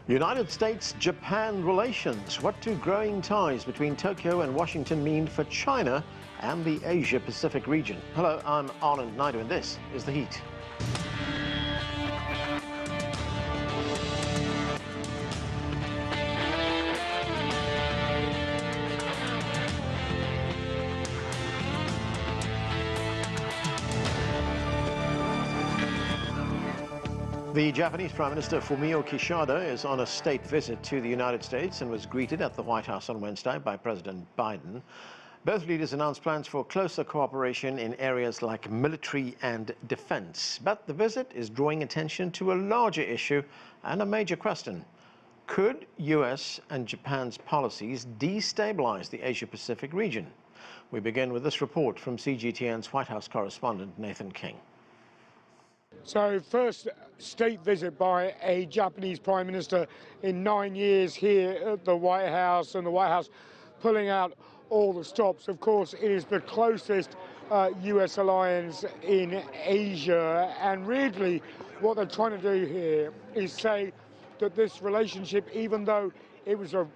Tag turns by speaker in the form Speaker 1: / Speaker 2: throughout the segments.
Speaker 1: United States-Japan relations. What do growing ties between Tokyo and Washington mean for China and the Asia-Pacific region? Hello, I'm Anand Naidu, and this is The Heat. The Japanese Prime Minister Fumio Kishida is on a state visit to the United States and was greeted at the White House on Wednesday by President Biden. Both leaders announced plans for closer cooperation in areas like military and defense. But the visit is drawing attention to a larger issue and a major question. Could US and Japan's policies destabilize the Asia-Pacific region? We begin with this report from CGTN's White House correspondent Nathan King.
Speaker 2: So first state visit by a Japanese Prime Minister in 9 years here at the White House, and the White House pulling out all the stops. Of course, it is the closest US alliance in Asia, and really what they're trying to do here is say that this relationship, even though it was a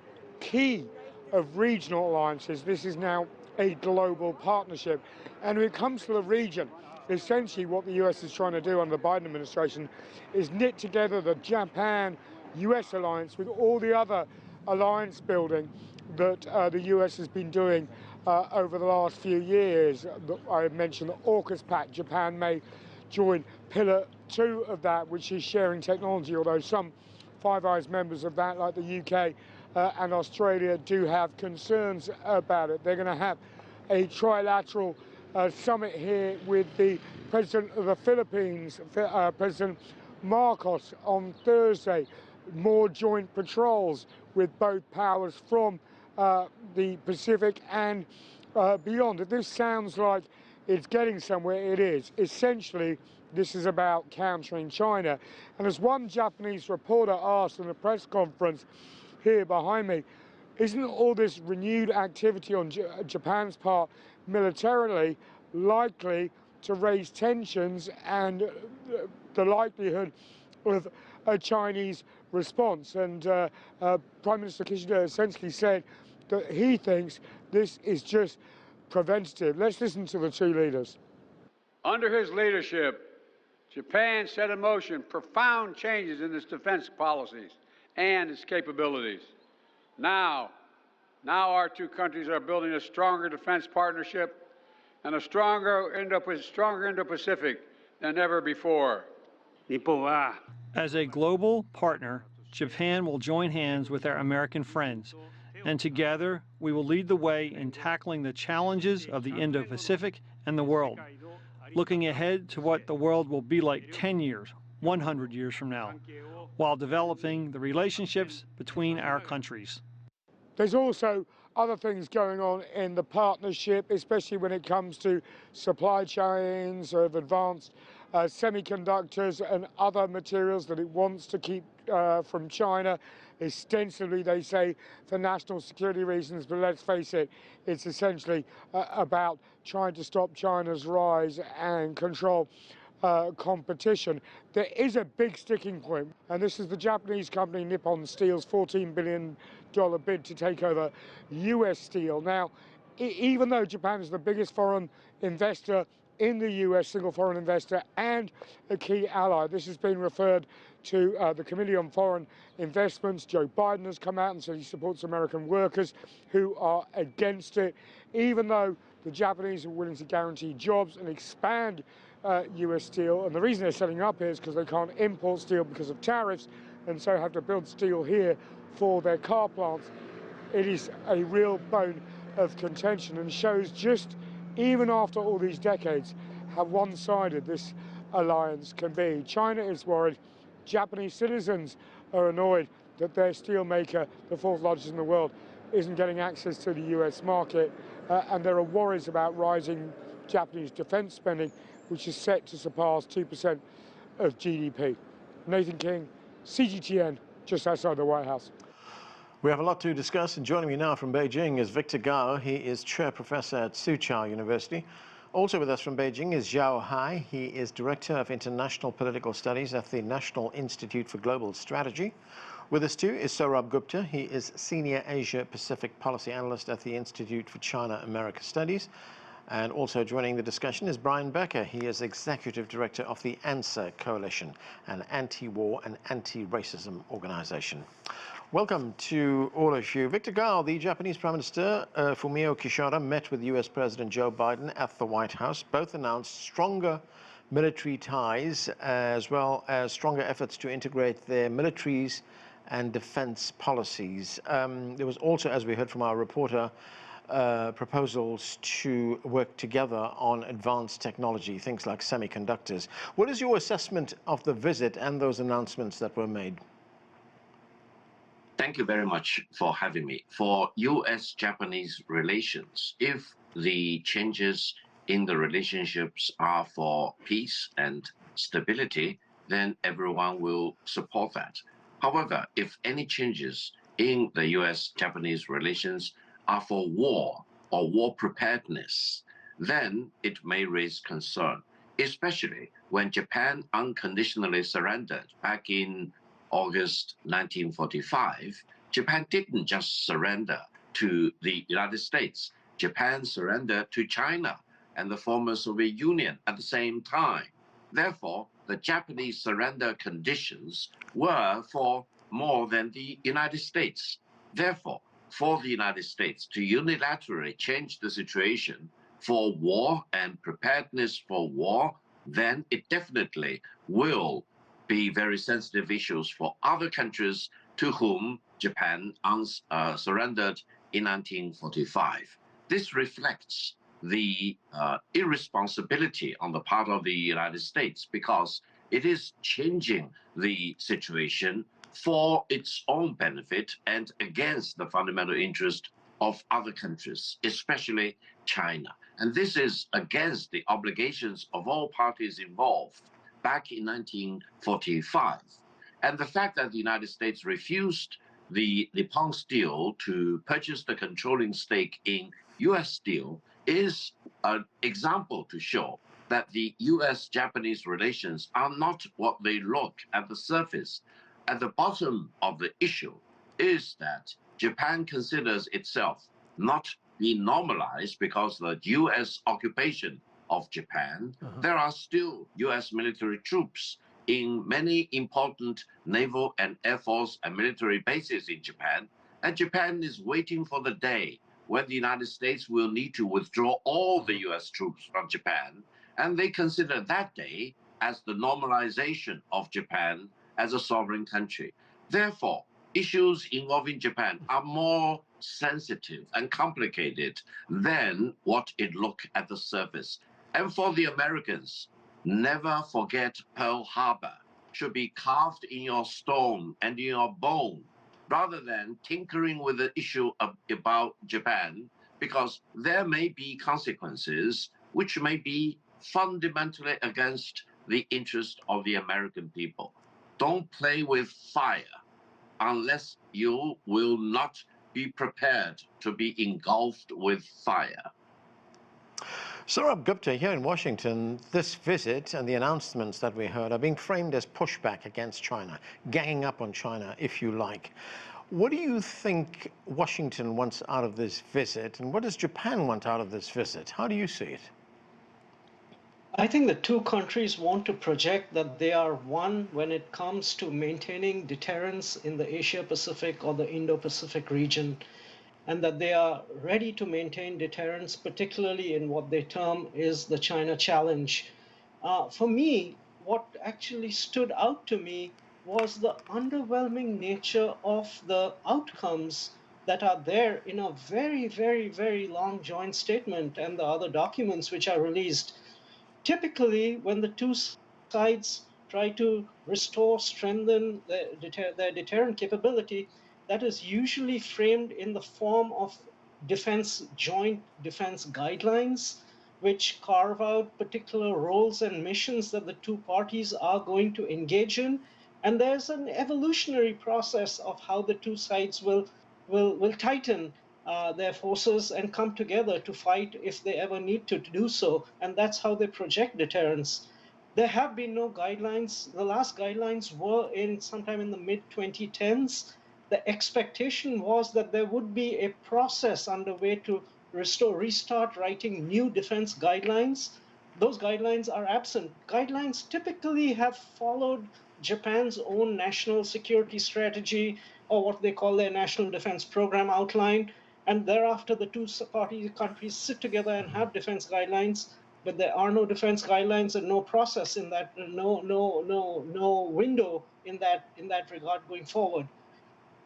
Speaker 2: key of regional alliances, this is now a global partnership. And when it comes to the region, essentially what the US is trying to do under the Biden administration is knit together the Japan-US alliance with all the other alliance building that the US has been doing over the last few years. I mentioned the AUKUS Pact. Japan may join Pillar 2 of that, which is sharing technology, although some Five Eyes members of that, like the UK and Australia, do have concerns about it. They're going to have a trilateral summit here with the President of the Philippines, President Marcos, on Thursday. More joint patrols with both powers from the Pacific and beyond. If this sounds like it's getting somewhere, it is. Essentially, this is about countering China. And as one Japanese reporter asked in a press conference here behind me, isn't all this renewed activity on Japan's part militarily likely to raise tensions and the likelihood of a Chinese response? And Prime Minister Kishida essentially said that he thinks this is just preventative. Let's listen to the two leaders.
Speaker 3: Under his leadership, Japan set in motion profound changes in its defense policies and its capabilities. Now our two countries are building a stronger defense partnership and a stronger Indo-Pacific than ever before.
Speaker 4: As a global partner, Japan will join hands with our American friends, and together we will lead the way in tackling the challenges of the Indo-Pacific and the world, looking ahead to what the world will be like 10 years, 100 years from now, while developing the relationships between our countries.
Speaker 2: There's also other things going on in the partnership, especially when it comes to supply chains of advanced semiconductors and other materials that it wants to keep from China. Ostensibly, they say, for national security reasons, but let's face it, it's essentially about trying to stop China's rise and control competition. There is a big sticking point, and this is the Japanese company Nippon Steel's $14 billion bid to take over US Steel. Now, even though Japan is the biggest foreign investor in the US, single foreign investor, and a key ally, this has been referred to the Committee on Foreign Investments. Joe Biden has come out and said he supports American workers who are against it, even though the Japanese are willing to guarantee jobs and expand US Steel. And the reason they're setting up here is because they can't import steel because of tariffs, and so have to build steel here for their car plants. It is a real bone of contention and shows just, even after all these decades, how one-sided this alliance can be. China is worried. Japanese citizens are annoyed that their steel maker, the fourth largest in the world, isn't getting access to the US market. And there are worries about rising Japanese defense spending, which is set to surpass 2% of GDP. Nathan King, CGTN, just outside the White House.
Speaker 1: We have a lot to discuss, and joining me now from Beijing is Victor Gao. He is chair professor at Soochow University. Also with us from Beijing is Zhao. He is Director of International Political Studies at the National Institute for Global Strategy. With us too is Sourabh Gupta. He is Senior Asia-Pacific Policy Analyst at the Institute for China-America Studies. And also joining the discussion is Becker. He is Executive Director of the ANSWER Coalition, an anti-war and anti-racism organization. Welcome to all of you. Victor Gao, the Japanese Prime Minister Fumio Kishida met with US President Joe Biden at the White House. Both announced stronger military ties as well as stronger efforts to integrate their militaries and defense policies. There was also, as we heard from our reporter, proposals to work together on advanced technology, things like semiconductors. What is your assessment of the visit and those announcements that were made?
Speaker 5: Thank you very much for having me. For US-Japanese relations, if the changes in the relationships are for peace and stability, then everyone will support that. However, if any changes in the US-Japanese relations are for war or war preparedness, then it may raise concern, especially when Japan unconditionally surrendered back in August 1945. Japan didn't just surrender to the United States. Japan surrendered to China and the former Soviet Union at the same time. Therefore, the Japanese surrender conditions were for more than the United States. Therefore, for the United States to unilaterally change the situation for war and preparedness for war, then it definitely will be very sensitive issues for other countries to whom Japan surrendered in 1945. This reflects the irresponsibility on the part of the United States because it is changing the situation for its own benefit and against the fundamental interest of other countries, especially China. And this is against the obligations of all parties involved back in 1945. And the fact that the United States refused the Nippon Steel to purchase the controlling stake in US Steel is an example to show that the US-Japanese relations are not what they look at the surface. At the bottom of the issue is that Japan considers itself not being normalized because of the US occupation of Japan. There are still US military troops in many important naval and air force and military bases in Japan. And Japan is waiting for the day when the United States will need to withdraw all the US troops from Japan. And they consider that day as the normalization of Japan as a sovereign country. Therefore, issues involving Japan are more sensitive and complicated than what it looks at the surface. And for the Americans, never forget Pearl Harbor should be carved in your stone and in your bone, rather than tinkering with the issue about Japan, because there may be consequences which may be fundamentally against the interest of the American people. Don't play with fire unless you will not be prepared to be engulfed with fire.
Speaker 1: Sourabh Gupta, here in Washington, this visit and the announcements that we heard are being framed as pushback against China, ganging up on China, if you like. What do you think Washington wants out of this visit, and what does Japan want out of this visit? How do you see it?
Speaker 6: I think the two countries want to project that they are one when it comes to maintaining deterrence in the Asia-Pacific or the Indo-Pacific region, and that they are ready to maintain deterrence, particularly in what they term is the China challenge. For me, what actually stood out to me was the underwhelming nature of the outcomes that are there in a very, very, very long joint statement and the other documents which are released. Typically, when the two sides try to restore, strengthen their deterrent capability, that is usually framed in the form of joint defense guidelines, which carve out particular roles and missions that the two parties are going to engage in. And there's an evolutionary process of how the two sides will tighten their forces and come together to fight if they ever need to do so. And that's how they project deterrence. There have been no guidelines. The last guidelines were in sometime in the mid-2010s. The expectation was that there would be a process underway to restart writing new defense guidelines. Those guidelines are absent. Guidelines typically have followed Japan's own national security strategy, or what they call their national defense program outline. And thereafter, the two countries sit together and have defense guidelines, but there are no defense guidelines and no process in that, no window in that regard going forward.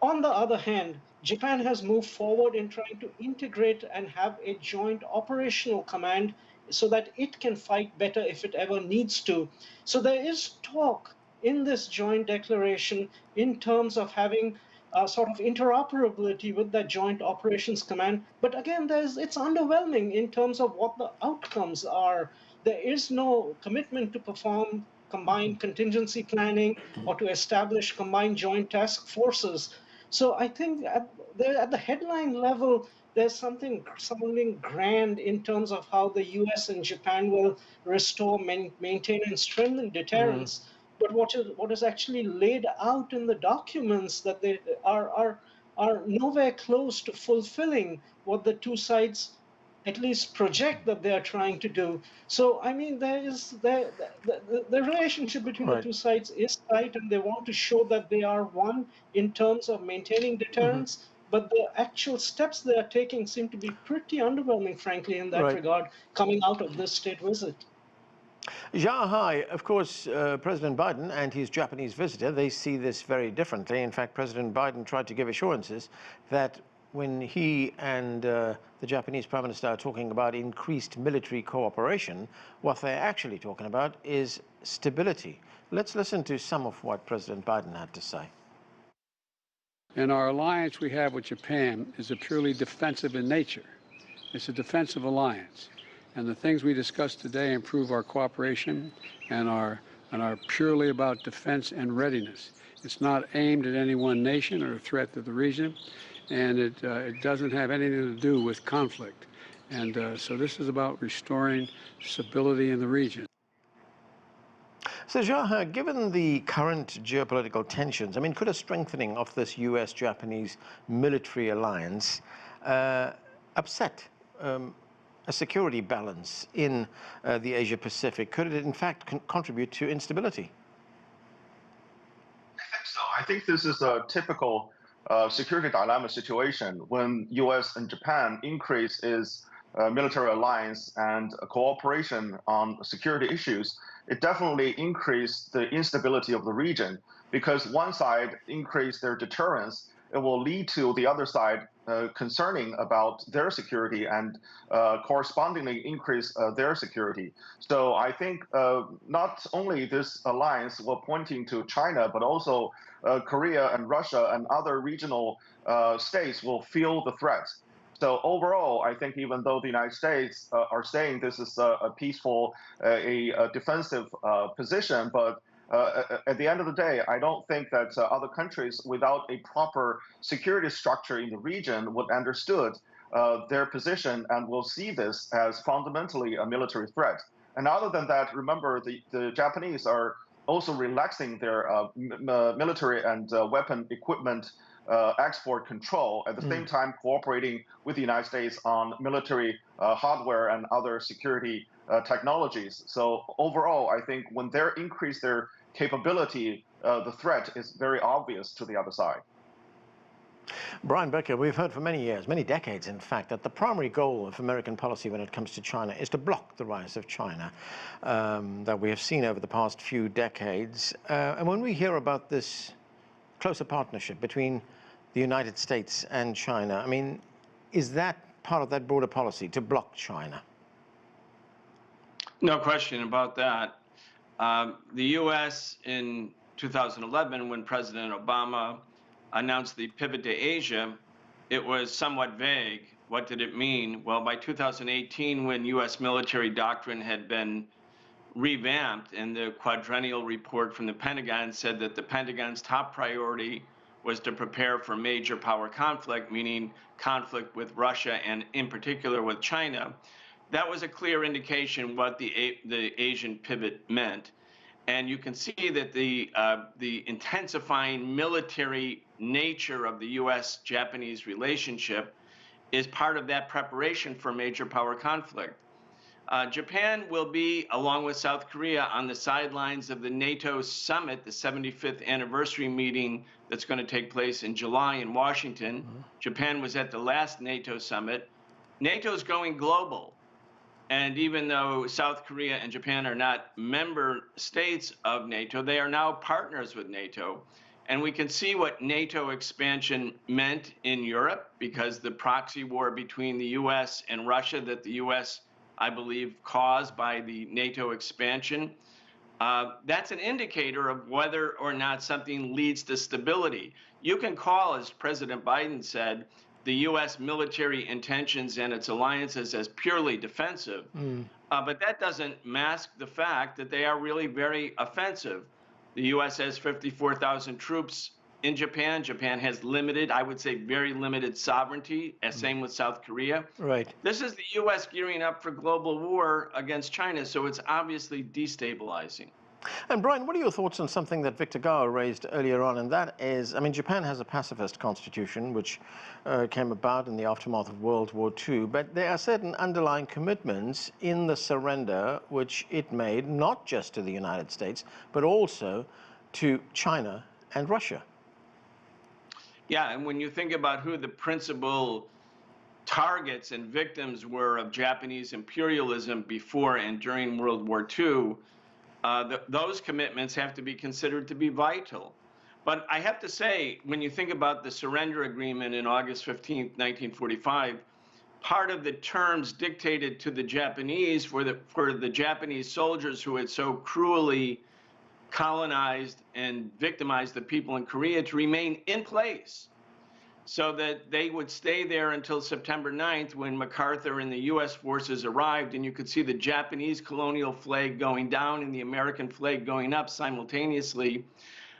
Speaker 6: On the other hand, Japan has moved forward in trying to integrate and have a joint operational command so that it can fight better if it ever needs to. So there is talk in this joint declaration in terms of having sort of interoperability with that joint operations command. But again, it's underwhelming in terms of what the outcomes are. There is no commitment to perform combined contingency planning or to establish combined joint task forces. So I think at the headline level, there's something grand in terms of how the U.S. and Japan will restore, maintain, and strengthen deterrence. But what is actually laid out in the documents that they are nowhere close to fulfilling what the two sides at least project that they are trying to do. So I mean, the relationship between the two sides is tight, and they want to show that they are one in terms of maintaining deterrence. But the actual steps they are taking seem to be pretty underwhelming, frankly, in that regard, coming out of this state visit.
Speaker 1: Zhao, of course, President Biden and his Japanese visitor, they see this very differently. In fact, President Biden tried to give assurances that when he and the Japanese Prime Minister are talking about increased military cooperation, what they're actually talking about is stability. Let's listen to some of what President Biden had to say.
Speaker 3: And our alliance we have with Japan is a purely defensive in nature. It's a defensive alliance. And the things we discussed today improve our cooperation and are purely about defense and readiness. It's not aimed at any one nation or a threat to the region, and it doesn't have anything to do with conflict. And so this is about restoring stability in the region.
Speaker 1: So, Zhao, given the current geopolitical tensions, I mean, could a strengthening of this U.S.-Japanese military alliance upset a security balance in the Asia-Pacific? Could it, in fact, contribute to instability?
Speaker 7: I think so. I think this is a typical security dilemma situation when U.S. and Japan increase its military alliance and cooperation on security issues. It definitely increased the instability of the region, because one side increased their deterrence, it will lead to the other side concerning about their security and correspondingly increase their security. So I think not only this alliance will pointing to China, but also Korea and Russia and other regional states will feel the threat. So overall, I think even though the United States are saying this is a peaceful, a defensive position, but at the end of the day, I don't think that other countries without a proper security structure in the region would understood their position and will see this as fundamentally a military threat. And other than that, remember the Japanese are also relaxing their military and weapon equipment export control, at the same time cooperating with the United States on military hardware and other security technologies. So overall, I think when they increase their capability, the threat is very obvious to the other side.
Speaker 1: Brian Becker, we've heard for many years, many decades in fact, that the primary goal of American policy when it comes to China is to block the rise of China that we have seen over the past few decades. And when we hear about this closer partnership between the United States and China, I mean, is that part of that broader policy, to block China?
Speaker 8: No question about that. The U.S. in 2011, when President Obama announced the pivot to Asia, it was somewhat vague. What did it mean? Well, by 2018, when U.S. military doctrine had been revamped and the quadrennial report from the Pentagon said that the Pentagon's top priority was to prepare for major power conflict, meaning conflict with Russia and in particular with China, that was a clear indication what the Asian pivot meant. And you can see that the intensifying military nature of the U.S.-Japanese relationship is part of that preparation for major power conflict. Japan will be, along with South Korea, on the sidelines of the NATO summit, the 75th anniversary meeting that's going to take place in July in Washington. Japan was at the last NATO summit. NATO's going global. And even though South Korea and Japan are not member states of NATO, they are now partners with NATO. And we can see what NATO expansion meant in Europe, because the proxy war between the US and Russia that the US, I believe, caused by the NATO expansion, that's an indicator of whether or not something leads to stability. You can call, as President Biden said, the U.S. military intentions and its alliances as purely defensive, but that doesn't mask the fact that they are really very offensive. The U.S. has 54,000 troops in Japan. Japan has limited, I would say very limited sovereignty, as same with South Korea.
Speaker 1: Right.
Speaker 8: This is the U.S. gearing up for global war against China, so it's obviously destabilizing.
Speaker 1: And Brian, what are your thoughts on something that Victor Gao raised earlier on, and that is, I mean, Japan has a pacifist constitution, which came about in the aftermath of World War II, but there are certain underlying commitments in the surrender which it made, not just to the United States, but also to China and Russia.
Speaker 8: Yeah, and when you think about who the principal targets and victims were of Japanese imperialism before and during World War II, those commitments have to be considered to be vital. But I have to say, when you think about the surrender agreement in August 15, 1945, part of the terms dictated to the Japanese for the Japanese soldiers who had so cruelly colonized and victimized the people in Korea to remain in place, so that they would stay there until September 9th, when MacArthur and the U.S. forces arrived, and you could see the Japanese colonial flag going down and the American flag going up simultaneously.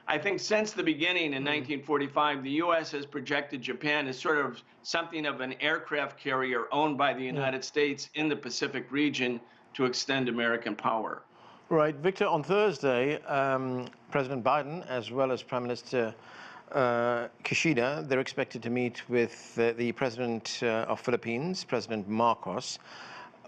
Speaker 8: I think since the beginning in 1945, the U.S. has projected Japan as sort of something of an aircraft carrier owned by the United States in the Pacific region to extend American power.
Speaker 1: Right. Victor, on Thursday, President Biden, as well as Prime Minister Kishida, they're expected to meet with the President of Philippines, President Marcos.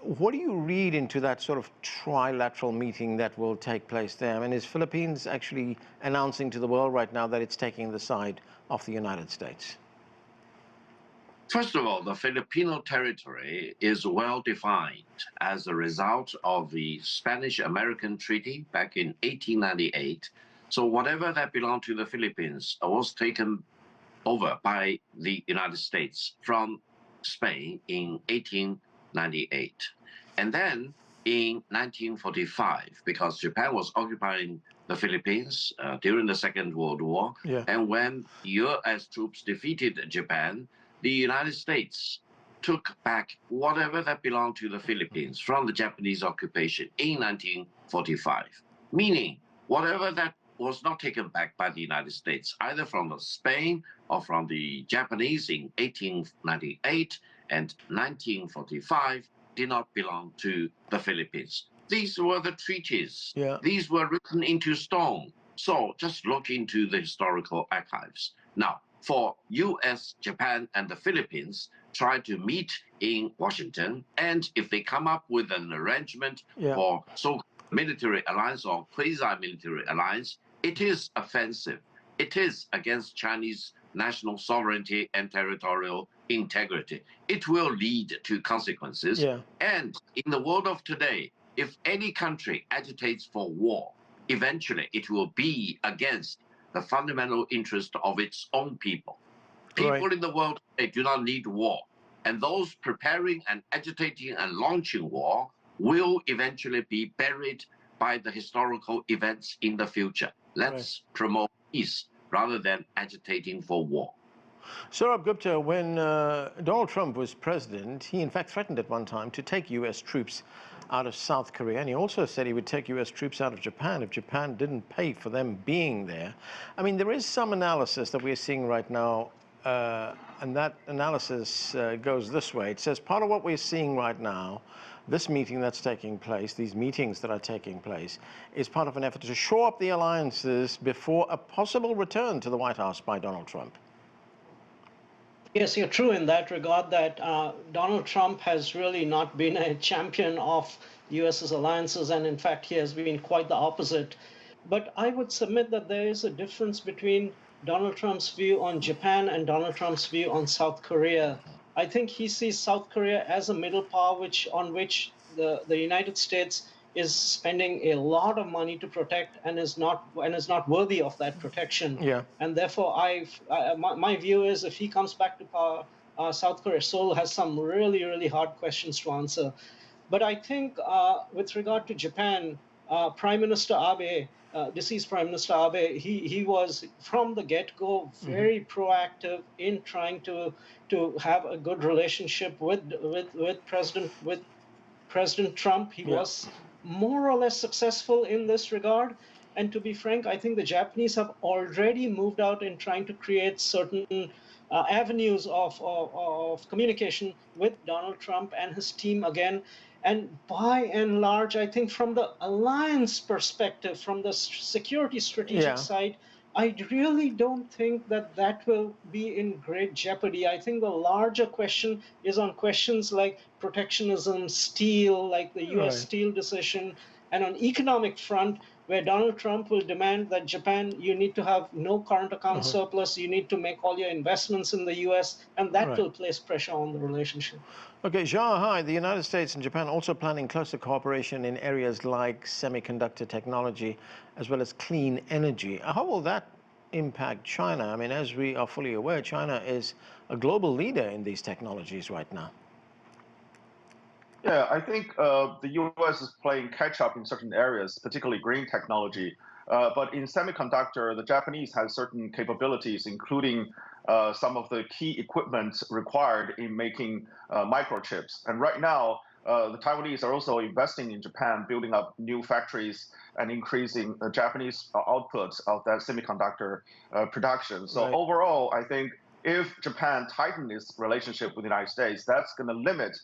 Speaker 1: What do you read into that sort of trilateral meeting that will take place there? I mean, is Philippines actually announcing to the world right now that it's taking the side of the United States?
Speaker 5: First of all, the Filipino territory is well defined as a result of the Spanish-American Treaty back in 1898. So whatever that belonged to the Philippines was taken over by the United States from Spain in 1898. And then in 1945, because Japan was occupying the Philippines during the Second World War, and when U.S. troops defeated Japan, the United States took back whatever that belonged to the Philippines from the Japanese occupation in 1945, meaning whatever that was not taken back by the United States, either from Spain or from the Japanese in 1898 and 1945, did not belong to the Philippines. These were the treaties. These were written into stone. So just look into the historical archives. Now, for US, Japan, and the Philippines try to meet in Washington, and if they come up with an arrangement for so-called military alliance or quasi-military alliance, it is offensive. It is against Chinese national sovereignty and territorial integrity. It will lead to consequences. And in the world of today, if any country agitates for war, eventually it will be against the fundamental interest of its own people. People in the world today do not need war. And those preparing and agitating and launching war will eventually be buried by the historical events in the future. Let's promote peace rather than agitating for war.
Speaker 1: Sourabh Gupta, when Donald Trump was president, he in fact threatened at one time to take U.S. troops out of South Korea, and he also said he would take U.S. troops out of Japan if Japan didn't pay for them being there. I mean, there is some analysis that we're seeing right now and that analysis goes this way. It says part of what we're seeing right now, this meeting that's taking place, these meetings that are taking place, is part of an effort to shore up the alliances before a possible return to the White House by Donald Trump.
Speaker 6: Yes, you're true in that regard that Donald Trump has really not been a champion of US's alliances, and in fact, he has been quite the opposite. But I would submit that there is a difference between Donald Trump's view on Japan and Donald Trump's view on South Korea. I think he sees South Korea as a middle power on which the United States is spending a lot of money to protect and is not worthy of that protection.
Speaker 1: Yeah.
Speaker 6: And therefore, my view is if he comes back to power, South Korea, Seoul has some really, really hard questions to answer. But I think with regard to Japan, Prime Minister Abe, deceased Prime Minister Abe, he was from the get-go very proactive in trying to have a good relationship with President Trump. He was more or less successful in this regard. And to be frank, I think the Japanese have already moved out in trying to create certain avenues of communication with Donald Trump and his team again. And by and large, I think from the alliance perspective, from the security strategic side, I really don't think that will be in great jeopardy. I think the larger question is on questions like protectionism, steel, like the U.S. steel decision, and on economic front, where Donald Trump will demand that Japan, you need to have no current account surplus, you need to make all your investments in the U.S., and that will place pressure on the relationship.
Speaker 1: Okay, Zhao, hi. The United States and Japan also planning closer cooperation in areas like semiconductor technology as well as clean energy. How will that impact China? I mean, as we are fully aware, China is a global leader in these technologies right now.
Speaker 7: Yeah, I think the U.S. is playing catch-up in certain areas, particularly green technology. But in semiconductor, the Japanese have certain capabilities, including some of the key equipment required in making microchips. And right now, the Taiwanese are also investing in Japan, building up new factories and increasing the Japanese output of that semiconductor production. So overall, I think if Japan tightens its relationship with the United States, that's going to limit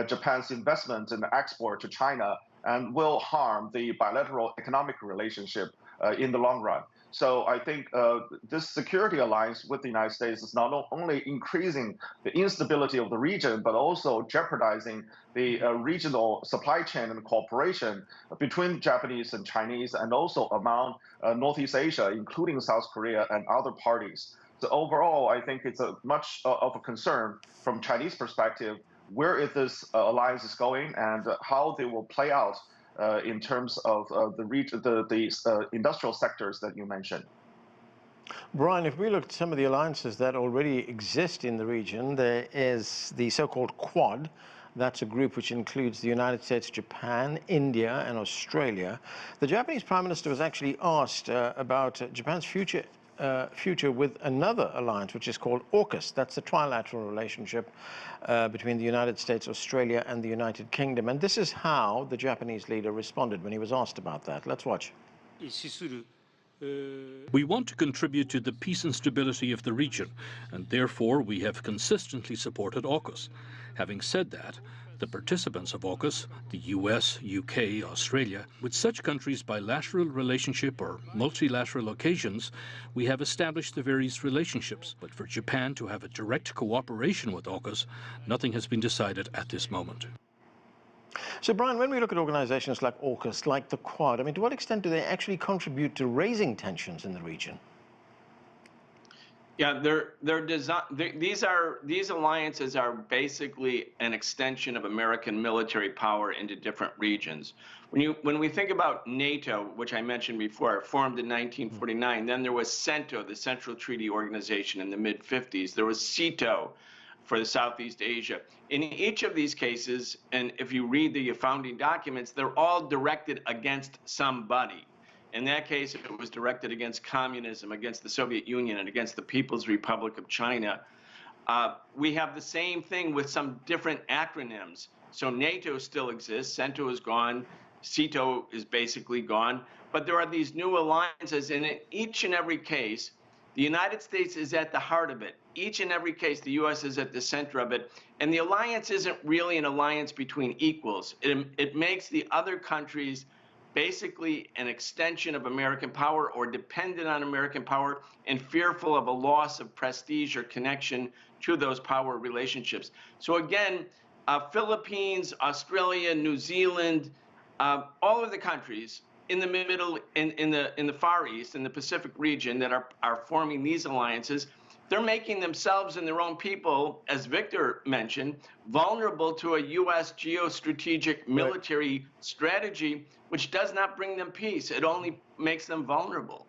Speaker 7: Japan's investment and export to China and will harm the bilateral economic relationship in the long run. So I think this security alliance with the United States is not only increasing the instability of the region, but also jeopardizing the regional supply chain and cooperation between Japanese and Chinese, and also among Northeast Asia, including South Korea and other parties. So overall, I think it's a much of a concern from Chinese perspective where this alliance is going and how they will play out in terms of the industrial sectors that you mentioned.
Speaker 1: Brian, if we look at some of the alliances that already exist in the region, there is the so-called Quad. That's a group which includes the United States, Japan, India, and Australia. The Japanese Prime Minister was actually asked about Japan's future with another alliance, which is called AUKUS. That's the trilateral relationship between the United States, Australia, and the United Kingdom. And this is how the Japanese leader responded when he was asked about that. Let's watch.
Speaker 9: We want to contribute to the peace and stability of the region, and therefore we have consistently supported AUKUS. Having said that, the participants of AUKUS, the US, UK, Australia, with such countries' bilateral relationship or multilateral occasions, we have established the various relationships. But for Japan to have a direct cooperation with AUKUS, nothing has been decided at this moment.
Speaker 1: So, Brian, when we look at organizations like AUKUS, like the Quad, I mean, to what extent do they actually contribute to raising tensions in the region?
Speaker 8: Yeah, these alliances are basically an extension of American military power into different regions. When we think about NATO, which I mentioned before, formed in 1949, then there was CENTO, the Central Treaty Organization, in the mid-50s. There was CETO for the Southeast Asia. In each of these cases, and if you read the founding documents, they're all directed against somebody. In that case, it was directed against communism, against the Soviet Union, and against the People's Republic of China. We have the same thing with some different acronyms. So NATO still exists, CENTO is gone, CETO is basically gone, but there are these new alliances, and in each and every case, the United States is at the heart of it. each and every case, the U.S. is at the center of it. And the alliance isn't really an alliance between equals. It makes the other countries basically an extension of American power or dependent on American power and fearful of a loss of prestige or connection to those power relationships. So again, Philippines, Australia, New Zealand, all of the countries in the middle, in the Far East, in the Pacific region that are forming these alliances, they're making themselves and their own people, as Victor mentioned, vulnerable to a U.S. geostrategic military strategy, which does not bring them peace. It only makes them vulnerable.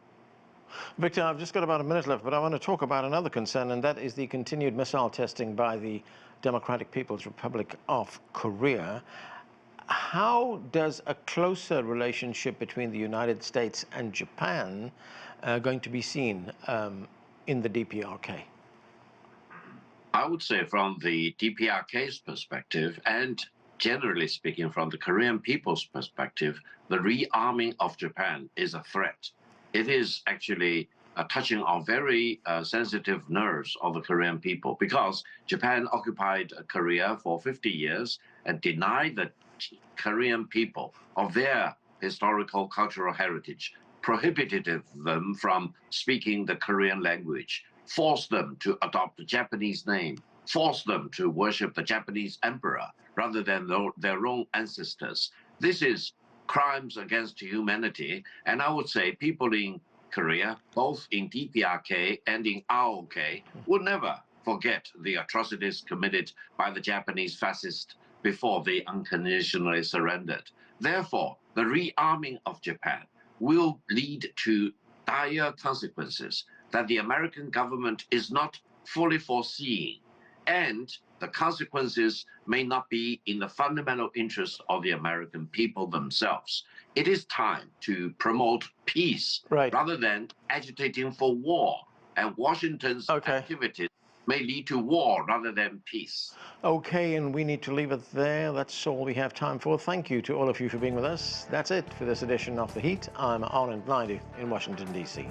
Speaker 1: Victor, I've just got about a minute left, but I want to talk about another concern, and that is the continued missile testing by the Democratic People's Republic of Korea. How does a closer relationship between the United States and Japan going to be seen in the DPRK?
Speaker 5: I would say from the DPRK's perspective, and generally speaking from the Korean people's perspective, the rearming of Japan is a threat. It is actually touching on very sensitive nerves of the Korean people, because Japan occupied Korea for 50 years and denied the Korean people of their historical cultural heritage, prohibited them from speaking the Korean language, forced them to adopt the Japanese name, forced them to worship the Japanese emperor rather than their own ancestors. This is crimes against humanity, and I would say people in Korea, both in DPRK and in ROK, would never forget the atrocities committed by the Japanese fascists before they unconditionally surrendered. Therefore, the rearming of Japan will lead to dire consequences that the American government is not fully foreseeing, and the consequences may not be in the fundamental interest of the American people themselves. It is time to promote peace rather than agitating for war, and Washington's activities may lead to war rather than peace.
Speaker 1: Okay, and we need to leave it there. That's all we have time for. Thank you to all of you for being with us. That's it for this edition of The Heat. I'm Arnold Naidu in Washington, D.C.